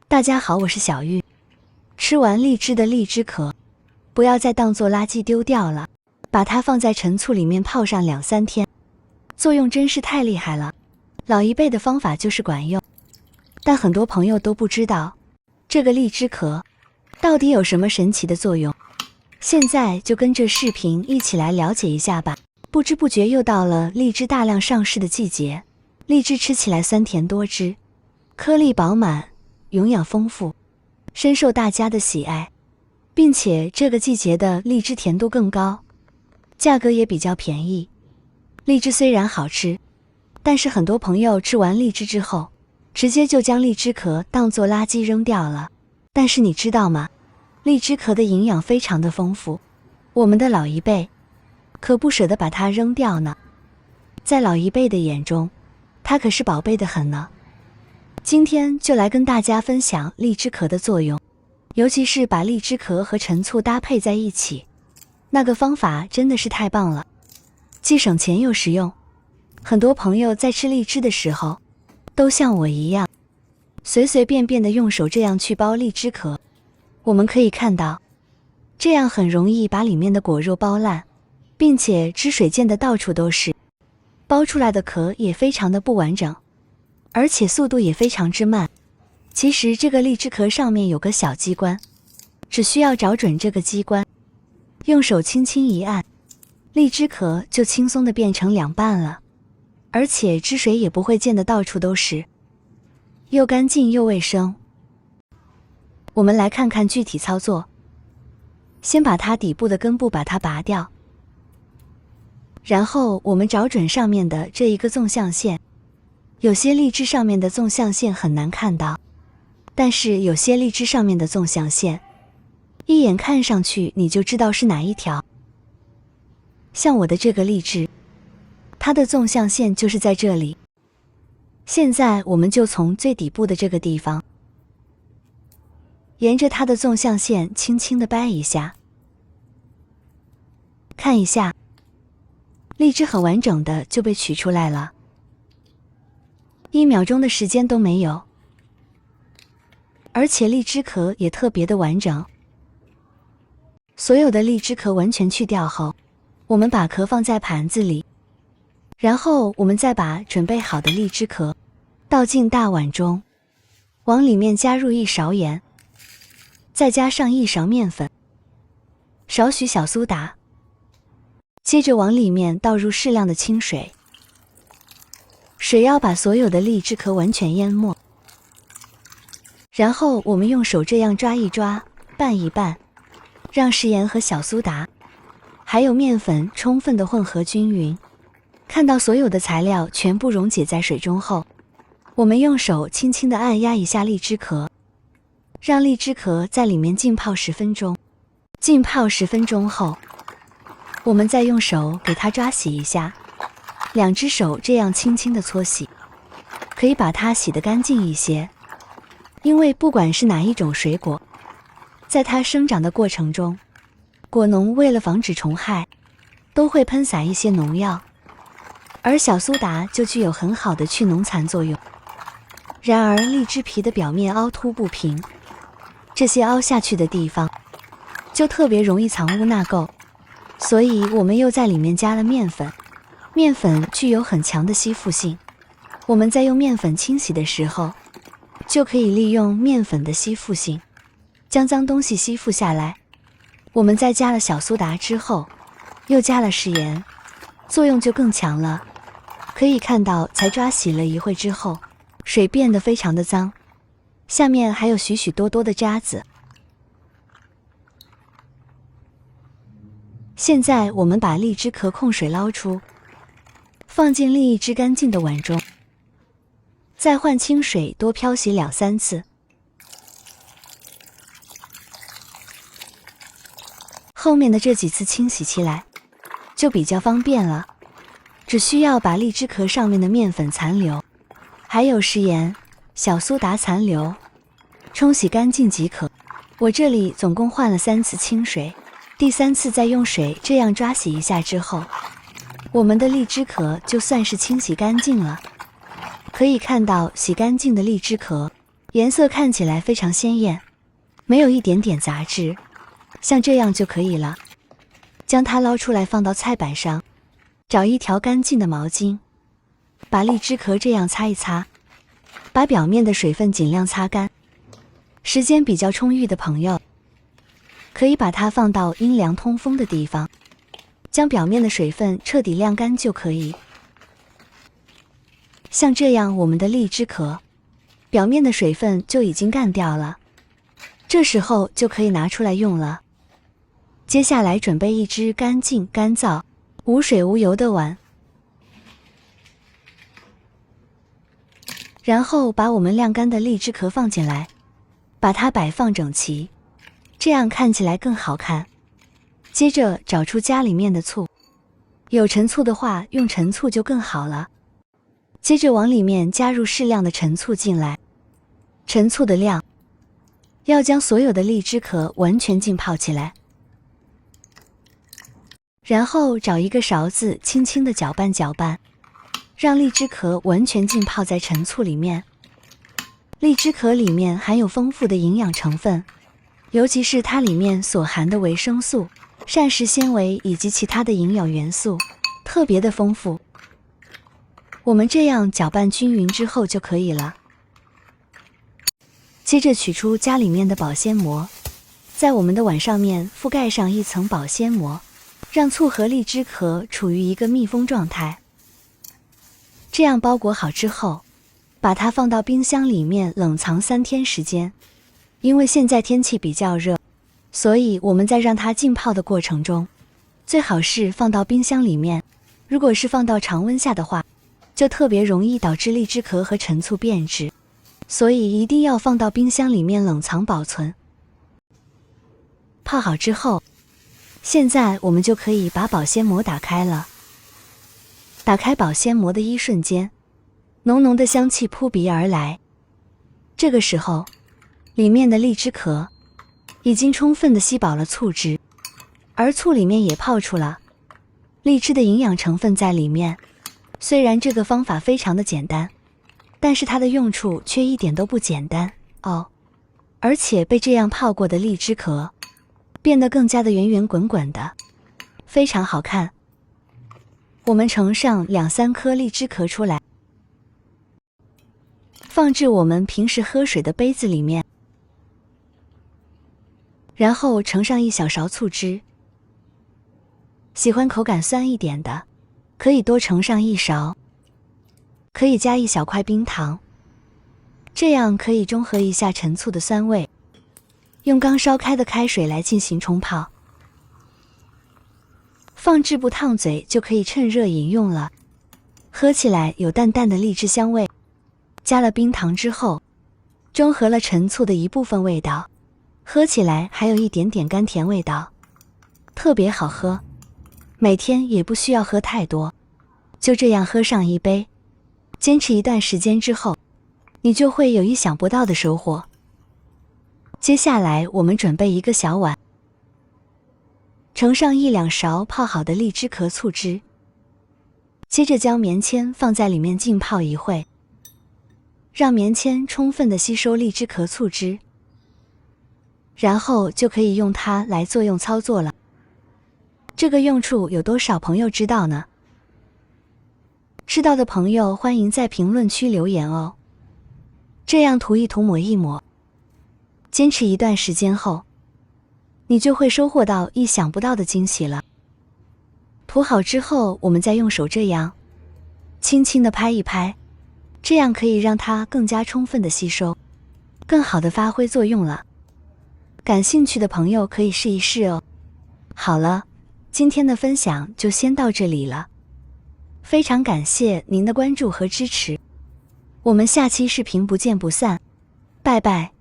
大家好，我是小玉。吃完荔枝的荔枝壳，不要再当做垃圾丢掉了，把它放在陈醋里面泡上2-3天，作用真是太厉害了。老一辈的方法就是管用，但很多朋友都不知道这个荔枝壳到底有什么神奇的作用。现在就跟着视频一起来了解一下吧。不知不觉又到了荔枝大量上市的季节，荔枝吃起来酸甜多汁，颗粒饱满，营养丰富，深受大家的喜爱，并且这个季节的荔枝甜度更高，价格也比较便宜。荔枝虽然好吃，但是很多朋友吃完荔枝之后，直接就将荔枝壳当作垃圾扔掉了。但是你知道吗？荔枝壳的营养非常的丰富，我们的老一辈可不舍得把它扔掉呢。在老一辈的眼中，它可是宝贝的很呢。今天就来跟大家分享荔枝壳的作用，尤其是把荔枝壳和陈醋搭配在一起，那个方法真的是太棒了，既省钱又实用。很多朋友在吃荔枝的时候，都像我一样，随随便便的用手这样去剥荔枝壳。我们可以看到，这样很容易把里面的果肉剥烂，并且汁水溅得到处都是，剥出来的壳也非常的不完整，而且速度也非常之慢。其实这个荔枝壳上面有个小机关，只需要找准这个机关，用手轻轻一按，荔枝壳就轻松的变成2半了，而且汁水也不会溅得到处都是，又干净又卫生。我们来看看具体操作。先把它底部的根部把它拔掉，然后我们找准上面的这一个纵向线。有些荔枝上面的纵向线很难看到，但是有些荔枝上面的纵向线，一眼看上去你就知道是哪一条。像我的这个荔枝，它的纵向线就是在这里。现在我们就从最底部的这个地方，沿着它的纵向线轻轻地掰一下，看一下，荔枝很完整的就被取出来了，1秒钟的时间都没有，而且荔枝壳也特别的完整。所有的荔枝壳完全去掉后，我们把壳放在盘子里，然后我们再把准备好的荔枝壳倒进大碗中，往里面加入1勺盐，再加上1勺面粉，少许小苏打，接着往里面倒入适量的清水，水要把所有的荔枝壳完全淹没。然后我们用手这样抓一抓，拌一拌，让食盐和小苏打还有面粉充分的混合均匀。看到所有的材料全部溶解在水中后，我们用手轻轻地按压一下荔枝壳，让荔枝壳在里面浸泡10分钟。浸泡10分钟后，我们再用手给它抓洗一下，2只手这样轻轻地搓洗，可以把它洗得干净一些。因为不管是哪一种水果，在它生长的过程中，果农为了防止虫害，都会喷洒一些农药，而小苏打就具有很好的去农残作用。然而荔枝皮的表面凹凸不平，这些凹下去的地方就特别容易藏污纳垢，所以我们又在里面加了面粉。面粉具有很强的吸附性，我们在用面粉清洗的时候，就可以利用面粉的吸附性，将脏东西吸附下来。我们在加了小苏打之后，又加了食盐，作用就更强了。可以看到，才抓洗了一会之后，水变得非常的脏，下面还有许许多多的渣子。现在我们把荔枝壳控水捞出，放进另一只干净的碗中，再换清水多漂洗2-3次。后面的这几次清洗起来就比较方便了，只需要把荔枝壳上面的面粉残留，还有食盐、小苏打残留冲洗干净即可。我这里总共换了3次清水，第3次再用水这样抓洗一下之后，我们的荔枝壳就算是清洗干净了。可以看到洗干净的荔枝壳颜色看起来非常鲜艳，没有一点点杂质，像这样就可以了。将它捞出来放到菜板上，找一条干净的毛巾，把荔枝壳这样擦一擦，把表面的水分尽量擦干。时间比较充裕的朋友，可以把它放到阴凉通风的地方，将表面的水分彻底晾干就可以。像这样，我们的荔枝壳表面的水分就已经干掉了，这时候就可以拿出来用了。接下来准备一只干净、干燥、无水无油的碗，然后把我们晾干的荔枝壳放进来，把它摆放整齐，这样看起来更好看。接着找出家里面的醋，有陈醋的话用陈醋就更好了。接着往里面加入适量的陈醋进来，陈醋的量要将所有的荔枝壳完全浸泡起来。然后找一个勺子轻轻地搅拌搅拌，让荔枝壳完全浸泡在陈醋里面。荔枝壳里面含有丰富的营养成分，尤其是它里面所含的维生素、膳食纤维以及其他的营养元素特别的丰富。我们这样搅拌均匀之后就可以了。接着取出家里面的保鲜膜，在我们的碗上面覆盖上一层保鲜膜，让醋和荔枝壳处于一个密封状态。这样包裹好之后，把它放到冰箱里面冷藏3天时间。因为现在天气比较热，所以我们在让它浸泡的过程中，最好是放到冰箱里面。如果是放到常温下的话，就特别容易导致荔枝壳和陈醋变质，所以一定要放到冰箱里面冷藏保存。泡好之后，现在我们就可以把保鲜膜打开了。打开保鲜膜的一瞬间，浓浓的香气扑鼻而来。这个时候，里面的荔枝壳已经充分的吸饱了醋汁，而醋里面也泡出了荔枝的营养成分在里面。虽然这个方法非常的简单，但是它的用处却一点都不简单哦。而且被这样泡过的荔枝壳变得更加的圆圆滚滚的，非常好看。我们盛上2-3颗荔枝壳出来，放置我们平时喝水的杯子里面，然后盛上1小勺醋汁。喜欢口感酸一点的，可以多盛上1勺，可以加1小块冰糖，这样可以中和一下陈醋的酸味。用刚烧开的开水来进行冲泡，放置不烫嘴就可以趁热饮用了。喝起来有淡淡的荔枝香味，加了冰糖之后，中和了陈醋的一部分味道，喝起来还有一点点甘甜味道，特别好喝。每天也不需要喝太多，就这样喝上1杯，坚持一段时间之后，你就会有意想不到的收获。接下来我们准备一个小碗，盛上1-2勺泡好的荔枝壳醋汁，接着将棉签放在里面浸泡一会，让棉签充分的吸收荔枝壳醋汁，然后就可以用它来作用操作了。这个用处有多少朋友知道呢？知道的朋友欢迎在评论区留言哦。这样涂一涂抹一抹，坚持一段时间后，你就会收获到意想不到的惊喜了。涂好之后，我们再用手这样轻轻地拍一拍，这样可以让它更加充分的吸收，更好的发挥作用了。感兴趣的朋友可以试一试哦。好了，今天的分享就先到这里了，非常感谢您的关注和支持，我们下期视频不见不散，拜拜。